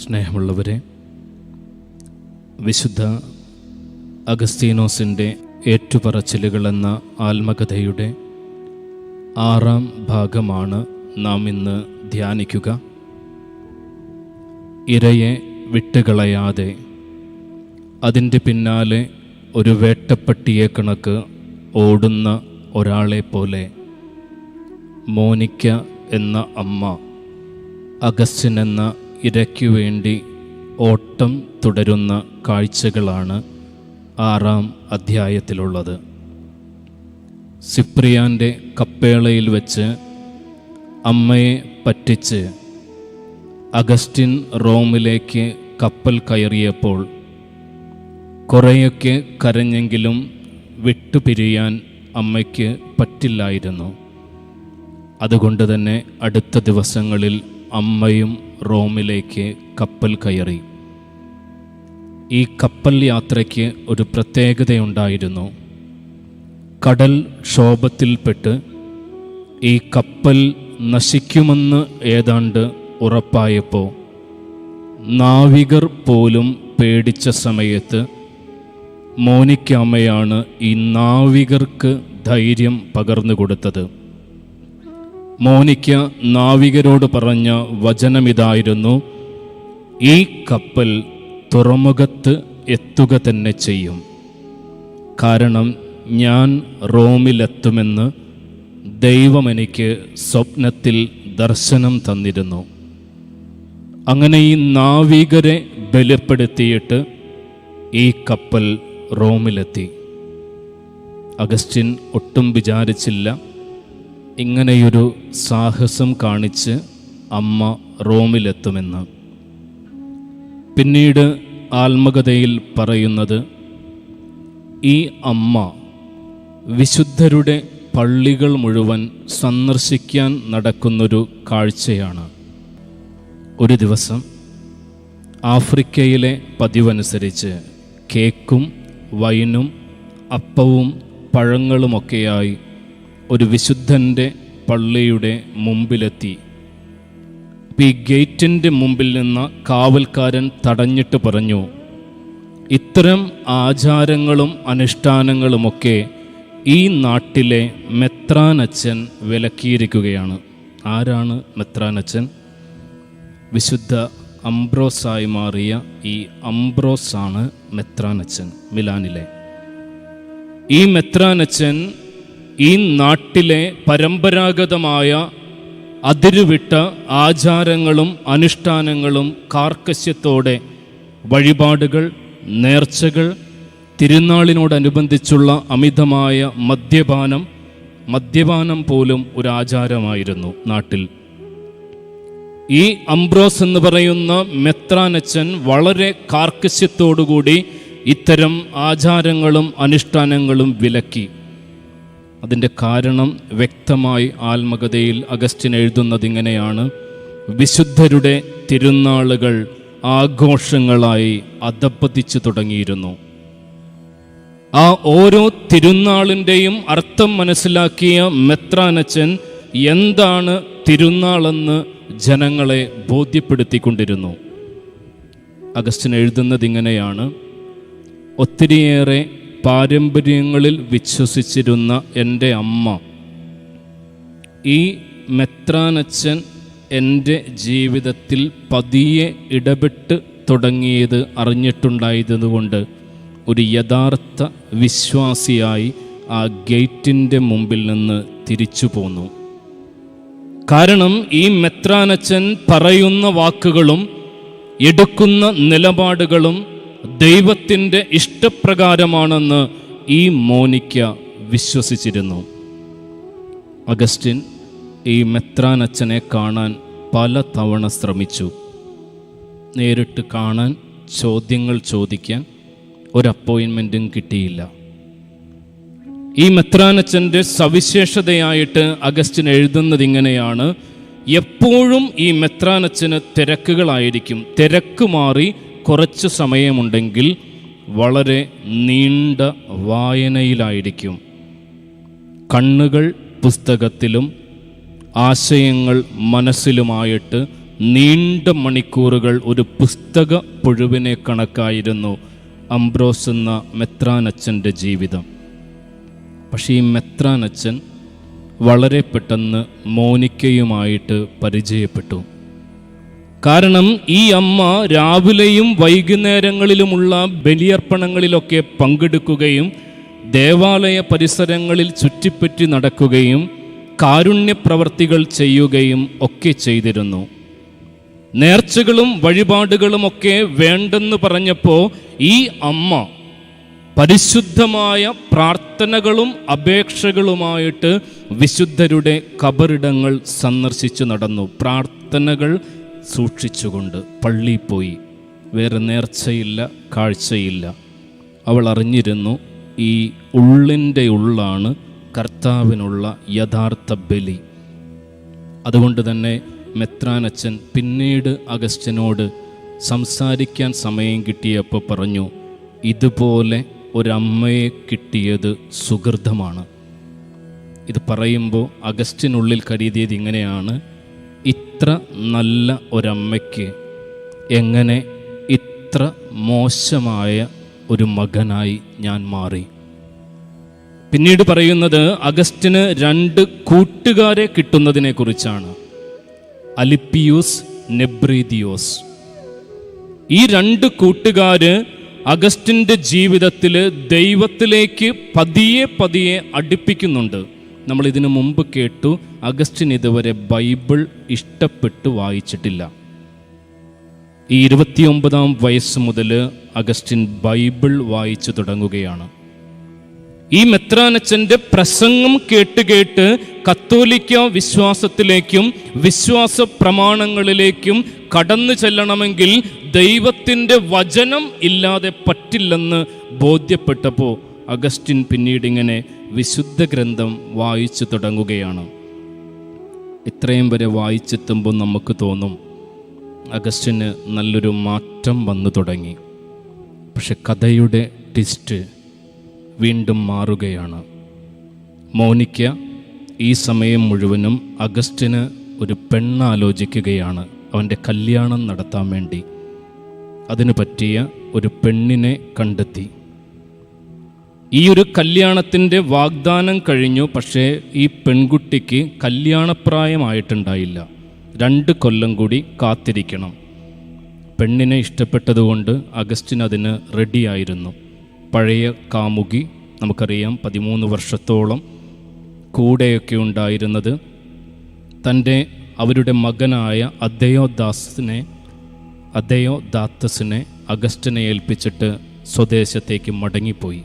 സ്നേഹമുള്ളവരെ, വിശുദ്ധ അഗസ്തീനോസിൻ്റെ ഏറ്റുപറച്ചിലുകളെന്ന ആത്മകഥയുടെ 6-ാം ഭാഗമാണ് നാം ഇന്ന് ധ്യാനിക്കുക. ഇരയെ വിട്ടുകളയാതെ അതിൻ്റെ പിന്നാലെ ഒരു വേട്ടപ്പട്ടിയെ കണക്ക് ഓടുന്ന ഒരാളെ പോലെ മോനിക്ക എന്ന അമ്മ അഗസ്റ്റിൻ എന്ന ഇരയ്ക്കു വേണ്ടി ഓട്ടം തുടരുന്ന കാഴ്ചകളാണ് 6-ാം അധ്യായത്തിലുള്ളത്. സിപ്രിയാൻ്റെ കപ്പേളയിൽ വെച്ച് അമ്മയെ പറ്റിച്ച് അഗസ്റ്റിൻ റോമിലേക്ക് കപ്പൽ കയറിയപ്പോൾ കുറേയൊക്കെ കരഞ്ഞെങ്കിലും വിട്ടുപിരിയാൻ അമ്മയ്ക്ക് പറ്റില്ലായിരുന്നു. അതുകൊണ്ട് തന്നെ അടുത്ത ദിവസങ്ങളിൽ അമ്മയും റോമിലേക്ക് കപ്പൽ കയറി. ഈ കപ്പൽ യാത്രയ്ക്ക് ഒരു പ്രത്യേകതയുണ്ടായിരുന്നു. കടൽ ക്ഷോഭത്തിൽപ്പെട്ട് ഈ കപ്പൽ നശിക്കുമെന്ന് ഏതാണ്ട് ഉറപ്പായപ്പോൾ നാവികർ പോലും പേടിച്ച സമയത്ത് മോനിക്കാമ്മയാണ് ഈ നാവികർക്ക് ധൈര്യം പകർന്നു കൊടുത്തത്. മോനിക്ക നാവികരോട് പറഞ്ഞ വചനമിതായിരുന്നു: ഈ കപ്പൽ തുറമുഖത്ത് എത്തുക തന്നെ ചെയ്യും, കാരണം ഞാൻ റോമിലെത്തുമെന്ന് ദൈവം എനിക്ക് സ്വപ്നത്തിൽ ദർശനം തന്നിരുന്നു. അങ്ങനെ ഈ നാവികരെ ബലപ്പെടുത്തിയിട്ട് ഈ കപ്പൽ റോമിലെത്തി. അഗസ്റ്റിൻ ഒട്ടും വിചാരിച്ചില്ല ഇങ്ങനെയൊരു സാഹസം കാണിച്ച് അമ്മ റോമിലെത്തുമെന്ന്. പിന്നീട് ആത്മകഥയിൽ പറയുന്നത്, ഈ അമ്മ വിശുദ്ധരുടെ പള്ളികൾ മുഴുവൻ സന്ദർശിക്കാൻ നടക്കുന്നൊരു കാഴ്ചയാണ്. ഒരു ദിവസം ആഫ്രിക്കയിലെ പതിവനുസരിച്ച് കേക്കും വൈനും അപ്പവും പഴങ്ങളുമൊക്കെയായി ഒരു വിശുദ്ധൻ്റെ പള്ളിയുടെ മുമ്പിലെത്തി. ഈ ഗേറ്റിൻ്റെ മുമ്പിൽ നിന്ന് കാവൽക്കാരൻ തടഞ്ഞിട്ട് പറഞ്ഞു, ഇത്തരം ആചാരങ്ങളും അനുഷ്ഠാനങ്ങളുമൊക്കെ ഈ നാട്ടിലെ മെത്രാനച്ചൻ വിലക്കിയിരിക്കുകയാണ്. ആരാണ് മെത്രാനച്ചൻ? വിശുദ്ധ അംബ്രോസായി മാറിയ ഈ അംബ്രോസാണ് മെത്രാനച്ചൻ, മിലാനിലെ. ഈ മെത്രാനച്ചൻ ഈ നാട്ടിലെ പരമ്പരാഗതമായ അതിരുവിട്ട ആചാരങ്ങളും അനുഷ്ഠാനങ്ങളും കാർക്കശ്യത്തോടെ വഴിപാടുകൾ, നേർച്ചകൾ, തിരുനാളിനോടനുബന്ധിച്ചുള്ള അമിതമായ മദ്യപാനം പോലും ഒരു ആചാരമായിരുന്നു നാട്ടിൽ. ഈ അംബ്രോസ് എന്ന് പറയുന്ന മെത്രാനച്ചൻ വളരെ കാർക്കശ്യത്തോടുകൂടി ഇത്തരം ആചാരങ്ങളും അനുഷ്ഠാനങ്ങളും വിലക്കി. അതിൻ്റെ കാരണം വ്യക്തമായി ആത്മകഥയിൽ അഗസ്റ്റിൻ എഴുതുന്നതിങ്ങനെയാണ്: വിശുദ്ധരുടെ തിരുനാളുകൾ ആഘോഷങ്ങളായി അധപ്പതിച്ചു തുടങ്ങിയിരുന്നു. ആ ഓരോ തിരുനാളിൻ്റെയും അർത്ഥം മനസ്സിലാക്കിയ മെത്രാനച്ചൻ എന്താണ് തിരുനാളെന്ന് ജനങ്ങളെ ബോധ്യപ്പെടുത്തിക്കൊണ്ടിരുന്നു. അഗസ്റ്റിൻ എഴുതുന്നതിങ്ങനെയാണ്: ഒത്തിരിയേറെ പാരമ്പര്യങ്ങളിൽ വിശ്വസിച്ചിരുന്ന എൻ്റെ അമ്മ, ഈ മെത്രാനച്ചൻ എൻ്റെ ജീവിതത്തിൽ പതിയെ ഇടപെട്ട് തുടങ്ങിയത് അറിഞ്ഞിട്ടുണ്ടായതുകൊണ്ട് ഒരു യഥാർത്ഥ വിശ്വാസിയായി ആ ഗേറ്റിൻ്റെ മുമ്പിൽ നിന്ന് തിരിച്ചു പോന്നു. കാരണം ഈ മെത്രാനച്ചൻ പറയുന്ന വാക്കുകളും എടുക്കുന്ന നിലപാടുകളും ദൈവത്തിൻ്റെ ഇഷ്ടപ്രകാരമാണെന്ന് ഈ മോനിക്ക വിശ്വസിച്ചിരുന്നു. അഗസ്റ്റിൻ ഈ മെത്രാനച്ചനെ കാണാൻ പല തവണ ശ്രമിച്ചു. നേരിട്ട് കാണാൻ, ചോദ്യങ്ങൾ ചോദിക്കാൻ ഒരു അപ്പോയിൻമെൻറ്റും കിട്ടിയില്ല. ഈ മെത്രാനച്ചൻ്റെ സവിശേഷതയായിട്ട് അഗസ്റ്റിൻ എഴുതുന്നത് ഇങ്ങനെയാണ്: എപ്പോഴും ഈ മെത്രാനച്ചന് തിരക്കുകളായിരിക്കും. തിരക്ക് മാറി കുറച്ച് സമയമുണ്ടെങ്കിൽ വളരെ നീണ്ട വായനയിലായിരിക്കും. കണ്ണുകൾ പുസ്തകത്തിലും ആശയങ്ങൾ മനസ്സിലുമായിട്ട് നീണ്ട മണിക്കൂറുകൾ ഒരു പുസ്തക പുഴുവിനെ കണക്കായിരുന്നു അംബ്രോസ് എന്ന മെത്രാനച്ചൻ്റെ ജീവിതം. പക്ഷേ ഈ മെത്രാനച്ചൻ വളരെ പെട്ടെന്ന് മോനിക്കയുമായിട്ട് പരിചയപ്പെട്ടു. കാരണം ഈ അമ്മ രാവിലെയും വൈകുന്നേരങ്ങളിലുമുള്ള ബലിയർപ്പണങ്ങളിലൊക്കെ പങ്കെടുക്കുകയും ദേവാലയ പരിസരങ്ങളിൽ ചുറ്റിപ്പറ്റി നടക്കുകയും കാരുണ്യപ്രവർത്തികൾ ചെയ്യുകയും ഒക്കെ ചെയ്തിരുന്നു. നേർച്ചകളും വഴിപാടുകളുമൊക്കെ വേണ്ടെന്ന് പറഞ്ഞപ്പോൾ ഈ അമ്മ പരിശുദ്ധമായ പ്രാർത്ഥനകളും അപേക്ഷകളുമായിട്ട് വിശുദ്ധരുടെ കബറിടങ്ങൾ സന്ദർശിച്ചു നടന്നു. പ്രാർത്ഥനകൾ സൂക്ഷിച്ചുകൊണ്ട് പള്ളിയിൽ പോയി. വേറെ നേർച്ചയില്ല, കാഴ്ചയില്ല. അവൾ അറിഞ്ഞിരുന്നു ഈ ഉള്ളിൻ്റെ ഉള്ളാണ് കർത്താവിനുള്ള യഥാർത്ഥ ബലി. അതുകൊണ്ട് തന്നെ മെത്രാനച്ചൻ പിന്നീട് അഗസ്റ്റിനോട് സംസാരിക്കാൻ സമയം കിട്ടിയപ്പോൾ പറഞ്ഞു, ഇതുപോലെ ഒരമ്മയെ കിട്ടിയത് സുഹൃതമാണ്. ഇത് പറയുമ്പോൾ അഗസ്റ്റിനുള്ളിൽ കരുതിയത് ഇങ്ങനെയാണ്, ഇത്ര നല്ല ഒരമ്മയ്ക്ക് എങ്ങനെ ഇത്ര മോശമായ ഒരു മകനായി ഞാൻ മാറി. പിന്നീട് പറയുന്നത് അഗസ്റ്റിന് 2 കൂട്ടുകാരെ കിട്ടുന്നതിനെ കുറിച്ചാണ്. അലിപ്പിയൂസ്, നെബ്രീദിയോസ്. ഈ 2 കൂട്ടുകാര് അഗസ്റ്റിൻ്റെ ജീവിതത്തിൽ ദൈവത്തിലേക്ക് പതിയെ പതിയെ അടുപ്പിക്കുന്നുണ്ട്. നമ്മൾ ഇതിനു മുമ്പ് കേട്ടു, അഗസ്റ്റിൻ ഇതുവരെ ബൈബിൾ ഇഷ്ടപ്പെട്ട് വായിച്ചിട്ടില്ല. ഈ 29-ാം വയസ്സ് മുതൽ അഗസ്റ്റിൻ ബൈബിൾ വായിച്ചു തുടങ്ങുകയാണ്. ഈ മെത്രാനച്ചൻ്റെ പ്രസംഗം കേട്ട് കത്തോലിക്ക വിശ്വാസത്തിലേക്കും വിശ്വാസ പ്രമാണങ്ങളിലേക്കും കടന്നു ചെല്ലണമെങ്കിൽ ദൈവത്തിൻ്റെ വചനം ഇല്ലാതെ പറ്റില്ലെന്ന് ബോധ്യപ്പെട്ടപ്പോൾ അഗസ്റ്റിൻ പിന്നീട് ഇങ്ങനെ വിശുദ്ധ ഗ്രന്ഥം വായിച്ചു തുടങ്ങുകയാണ്. ഇത്രയും വരെ വായിച്ചെത്തുമ്പോൾ നമുക്ക് തോന്നും അഗസ്റ്റിന് നല്ലൊരു മാറ്റം വന്നു തുടങ്ങി. പക്ഷെ കഥയുടെ ട്വിസ്റ്റ് വീണ്ടും മാറുകയാണ്. മോനിക്ക ഈ സമയം മുഴുവനും അഗസ്റ്റിന് ഒരു പെണ്ണാലോചിക്കുകയാണ്. അവൻ്റെ കല്യാണം നടത്താൻ വേണ്ടി അതിനു പറ്റിയ ഒരു പെണ്ണിനെ കണ്ടെത്തി. ഈ ഒരു കല്യാണത്തിൻ്റെ വാഗ്ദാനം കഴിഞ്ഞു. പക്ഷേ ഈ പെൺകുട്ടിക്ക് കല്യാണപ്രായമായിട്ടുണ്ടായില്ല. 2 കൊല്ലം കൂടി കാത്തിരിക്കണം. പെണ്ണിനെ ഇഷ്ടപ്പെട്ടതുകൊണ്ട് അഗസ്റ്റിൻ അതിന് റെഡിയായിരുന്നു. പഴയ കാമുകി, നമുക്കറിയാം 13 വർഷത്തോളം കൂടെയൊക്കെ ഉണ്ടായിരുന്നത്, അവരുടെ മകനായ അദയോദാത്തസിനെ അഗസ്റ്റിനെ ഏൽപ്പിച്ചിട്ട് സ്വദേശത്തേക്ക് മടങ്ങിപ്പോയി.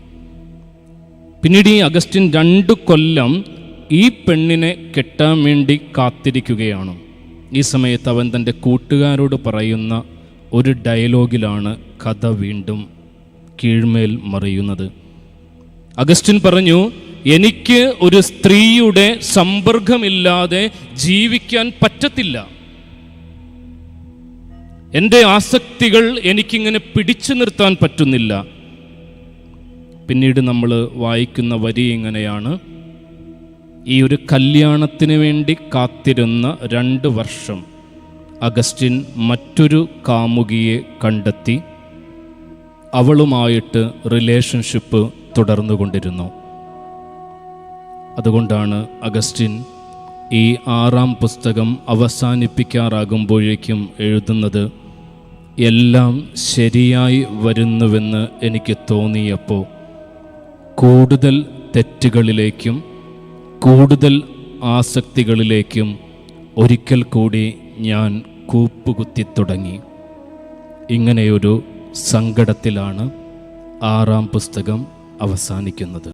പിന്നീട് ഈ അഗസ്റ്റിൻ 2 കൊല്ലം ഈ പെണ്ണിനെ കെട്ടാൻ വേണ്ടി കാത്തിരിക്കുകയാണ്. ഈ സമയത്ത് അവൻ തൻ്റെ കൂട്ടുകാരോട് പറയുന്ന ഒരു ഡയലോഗിലാണ് കഥ വീണ്ടും കീഴ്മേൽ മറിയുന്നത്. അഗസ്റ്റിൻ പറഞ്ഞു, എനിക്ക് ഒരു സ്ത്രീയുടെ സമ്പർക്കമില്ലാതെ ജീവിക്കാൻ പറ്റത്തില്ല. എൻ്റെ ആസക്തികൾ എനിക്കിങ്ങനെ പിടിച്ചു നിർത്താൻ പറ്റുന്നില്ല. പിന്നീട് നമ്മൾ വായിക്കുന്ന വരി ഇങ്ങനെയാണ്, ഈ ഒരു കല്യാണത്തിന് വേണ്ടി കാത്തിരുന്ന 2 വർഷം അഗസ്റ്റിൻ മറ്റൊരു കാമുകിയെ കണ്ടെത്തി അവളുമായിട്ട് റിലേഷൻഷിപ്പ് തുടർന്നുകൊണ്ടിരുന്നു. അതുകൊണ്ടാണ് അഗസ്റ്റിൻ ഈ 6-ാം പുസ്തകം അവസാനിപ്പിക്കാറാകുമ്പോഴേക്കും എഴുതുന്നത്, എല്ലാം ശരിയായി വരുന്നുവെന്ന് എനിക്ക് തോന്നിയപ്പോൾ കൂടുതൽ തെറ്റുകളിലേക്കും കൂടുതൽ ആസക്തികളിലേക്കും ഒരിക്കൽ കൂടി ഞാൻ കൂപ്പുകുത്തി തുടങ്ങി. ഇങ്ങനെയൊരു സങ്കടത്തിലാണ് 6-ാം പുസ്തകം അവസാനിക്കുന്നത്.